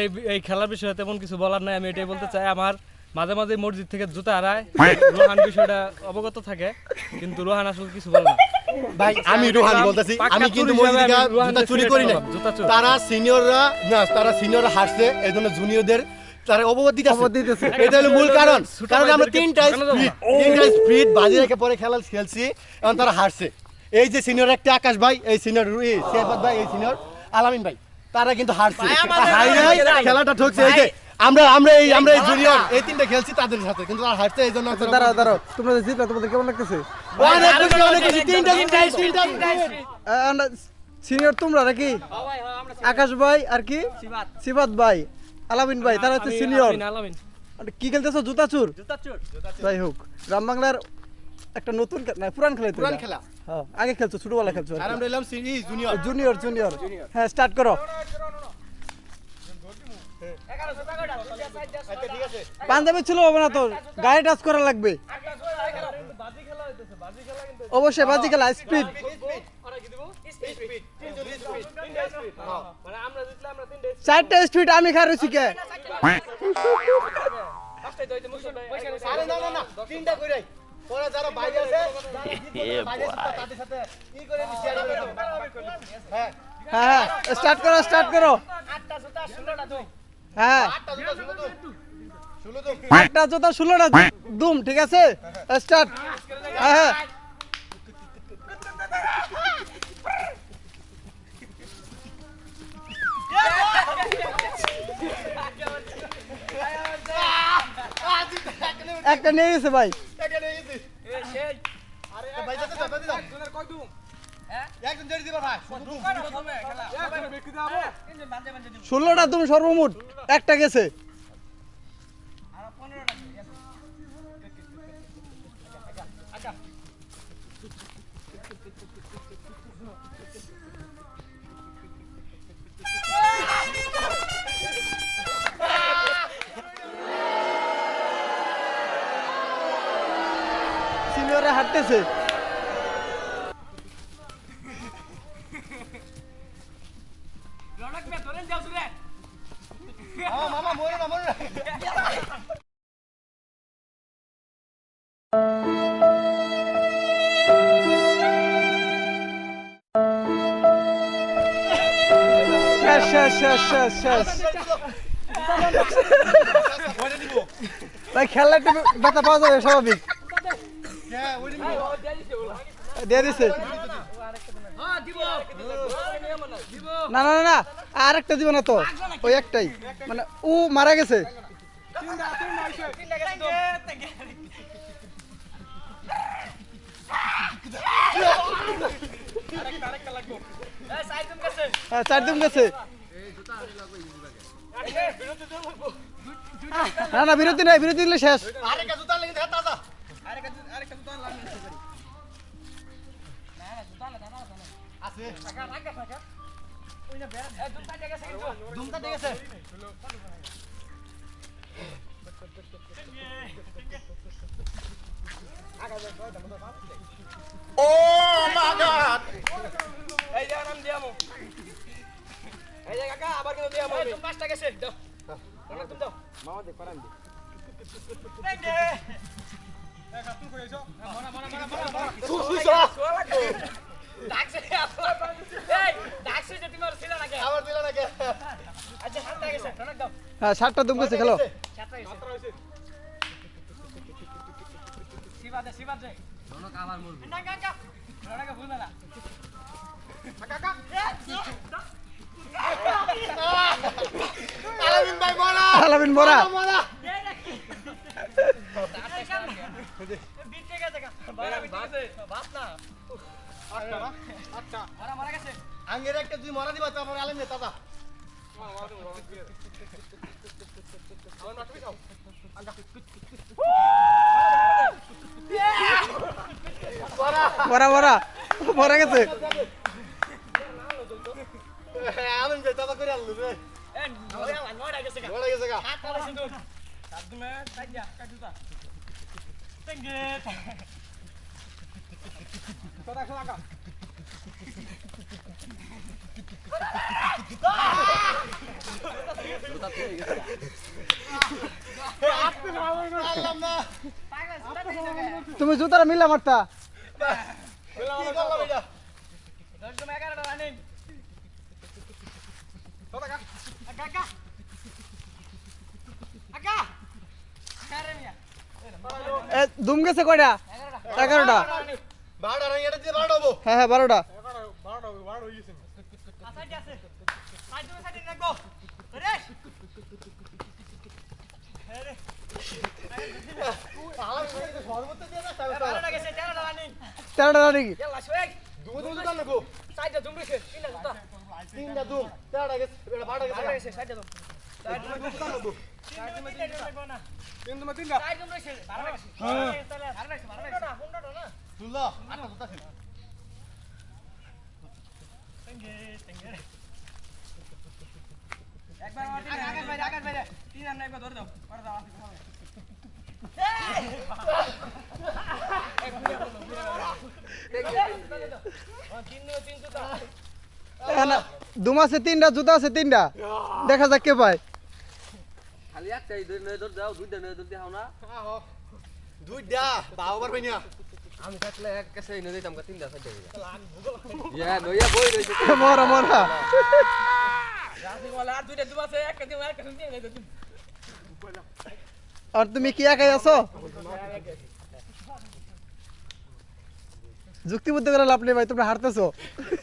এই খেলার বিষয়ে তেমন কিছু বলার নাই, আমি এটাই বলতে চাই আমার মাঝে মাঝে মসজিদ থেকে জুতা হারায়, রোহান বিষয়টা অবগত থাকে কিন্তু রোহান আসলে কিছু বলে না। ভাই আমি রোহান বলতেছি, আমি কিন্তু মসজিদ থেকে জুতা চুরি করি না। তারা সিনিয়ররা হারছে, এইজন্য জুনিয়রদের তারা অবগত দিতেছে। এটা হলো মূল কারণ, কারণ আমরা তিনটা স্পিড বাজি রেখে পরে খেলছি, এবং তারা হারছে। এই যে সিনিয়র একটা আকাশ ভাই, এই সিনিয়র সিয়াবাদ ভাই, এই সিনিয়র আলামিন ভাই, তারা কিন্তু হারছে, খেলাটা ঠকছে। এই যে আমরা এই জুনিয়র এই তিনটা খেলছি তাদের সাথে, কিন্তু তারা হারছে, এই জন্য। দাঁড়াও তোমরা জিতলা, তোমাদের কেমন লাগতেছে? সিনিয়র তোমরা নাকি? আকাশ ভাই আর কি সিবাত ভাই, আলামিন ভাই, তারা হচ্ছে সিনিয়র। কি খেলতেছো? জুতা চুর। যাই হোক, গ্রাম বাংলার একটা নতুন না পুরান খেলা। হ্যাঁ, আগে খেলছো, ছোটবেলা খেলছো। আর আমরা এলাম জুনিয়র। হ্যাঁ, স্টার্ট করো। পাঞ্জাবি ছিল হবে না তো, গায়ে টাচ করা লাগবে অবশ্যই। বাজি খেলা, স্পিড। চারটা স্পিড আমি খারছি কে? হ্যাঁ, স্টার্ট করো। হ্যাঁ, 8টা জুতা 16টা দুম, ঠিক আছে? স্টার্ট। হ্যাঁ, একটা নিয়ে গেছে ভাই। 16টা দুম সর্বমোট, একটা গেছে। সিনিয়ররা হাঁটতেছে। শেষ। ভাই খেলা একটু ব্যথা পাওয়া যাবে, স্বাভাবিক। দিয়ে দিছে। না, আরেকটা দিব না তো, ওই একটাই, মানে ও মারা গেছে। হ্যাঁ, 4 দিন গেছে। না বিরতি নাই, বিরতি দিলে শেষ। হ্যাঁ, 7টা দুম গেছে, খেলো। আলামিন বড়া। আঙ্গের একটা দুই মরা দিবা, তারপর আলামিন দাদা। মরা গেছে। আলামিন ভাই দাদা করে আনলু রে। নড়া গেছে গা। তুমি জুতাটা মিলা মারতা দুম গেছে কয়টা 11টা হ্যাঁ হ্যাঁ 12টা তেরোটা রানিং দুম আছে 3টা জুতা আছে 3টা দেখা যাক কে পায় খালি একটাই নজর দাও দুইটা নজর দাও না দুইটা বাবা পারবে না আমি থাকলে এক কাছে নজর দিতাম কা তিনটা সাইডে ইয়া নইয়া বই রইছে মরা মরা রাসি বলে আর দুইটা দুবাসে একটা দিন আর কাছে দিয়ে দিন আর তুমি কি একাই আছো যুক্তিবদ্ধ করে লাভ নেই ভাই তোমরা হারতেছো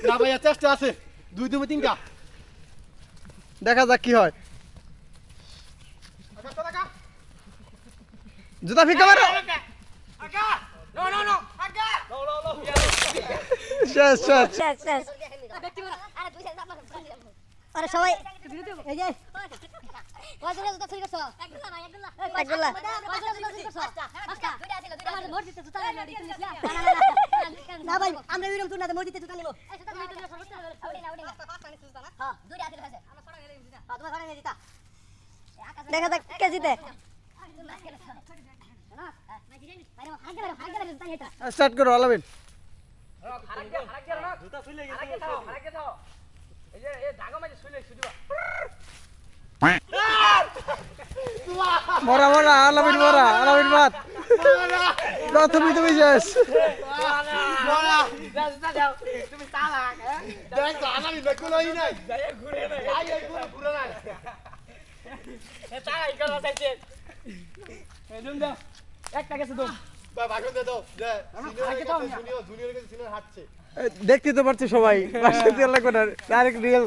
না ভাই চেষ্টা আছে 2 2 3টা দেখা যাক কি হয় জুতা ফিকা মারো শেষ শেষ আরে সবাই এই যে কয়জনের জুতা চুরি করছো একদুল্লাহ কয়জনের জুতা চুরি করছো আচ্ছা দুইটা ছিল দুইটা আমাদের মসজিদে জুতা লাগলো দিতে নিছিলা না ভাই আমরা এরকম তুই না মসজিদে জুতা নিব এই জুতা নিতে সর্বোচ্চ ওড়ি না পাঁচটা নিছিস জুতা না হ্যাঁ দুইটা ছিল আছে আমরা ছড়া গেলে জুতা হ্যাঁ তোমার ছড়া গেলে জুতা দেখা যাক কে জিতে স্টার্ট করো আলামিন মরা মরা আলামিন বাদ দাও তুমি শেষ একটা গেছে তো দেখতে তো পারছি সবাই পাশে দিয়ে লাগবে না ডাইরেক্ট রিয়েল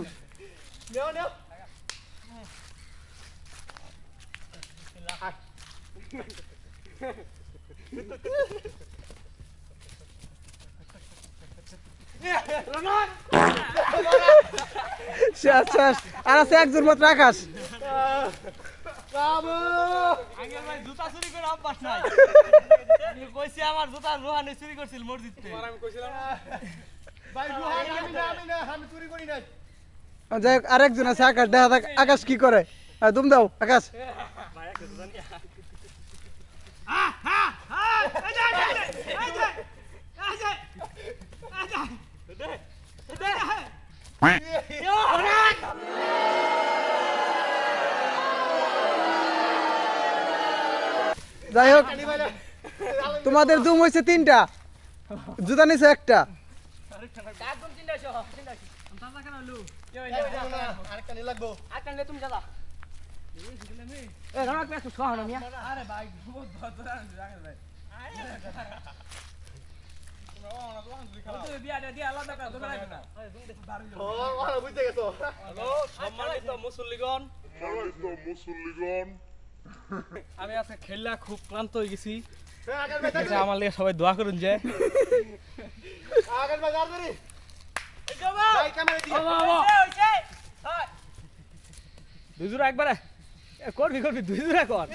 শেষ শেষ আর আছে একজন মাত্র আকাশ আঙ্কেল ভাই জুতা চুরি করে অভ্যাস নাই আমি কইছি আমার জুতা রোহানে চুরি করছিল মসজিদে আমি কইছিলাম ভাই রোহান আমি চুরি করি নাই যাই হোক আরেকজন আছে আকাশ দেখা যাক আকাশ কি করে দুম দাও আকাশ যাই হোক তোমাদের দুম হয়েছে 3টা জুতা নিছে একটা একদম তিনটা শো তিনটা দাদা কেন লু আরেকটা নিয়ে লাগবো আটটা নে তুমি দাদা এ রনক পেছ খাও না মিয়া আরে ভাই বহুত ভদ্র আনছি আঙ্কেল ভাই বুঝতে গেছো সম্মানিত মুসল্লিগণ আমি আজকে খেললা খুব ক্লান্ত হয়ে গেছি আমার লেগে সবাই দোয়া করুন যে দুজোড়া একবারে করবি দুই জোড়া কর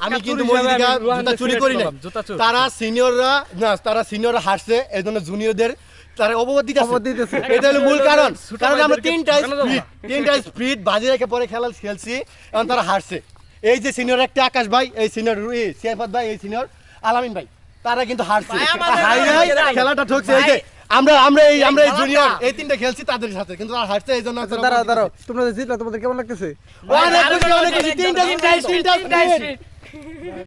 আমি কিন্তু জুতা চুরি করি না তারা সিনিয়ররা হারছে এই জন্য জুনিয়রদের তারা অবগত দিতেছে এটা হলো মূল কারণ কারণ আমরা তিনটা স্পিড বাজি রেখে পরে খেলছি এবং তারা হারছে এই যে সিনিয়র একটা আকাশ ভাই এই সিনিয়র সিয়াফাত ভাই এই সিনিয়র আলামিন ভাই তারা কিন্তু হারছে খেলাটা ঠকছে এই যে আমরা এই জুনিয়র এই তিনটা খেলছি তাদের সাথে কিন্তু তারা হারছে এই জন্য দাঁড়াও তোমরা যে জিতলা তোমাদের কেমন লাগতেছে অনেক খুশি তিনটা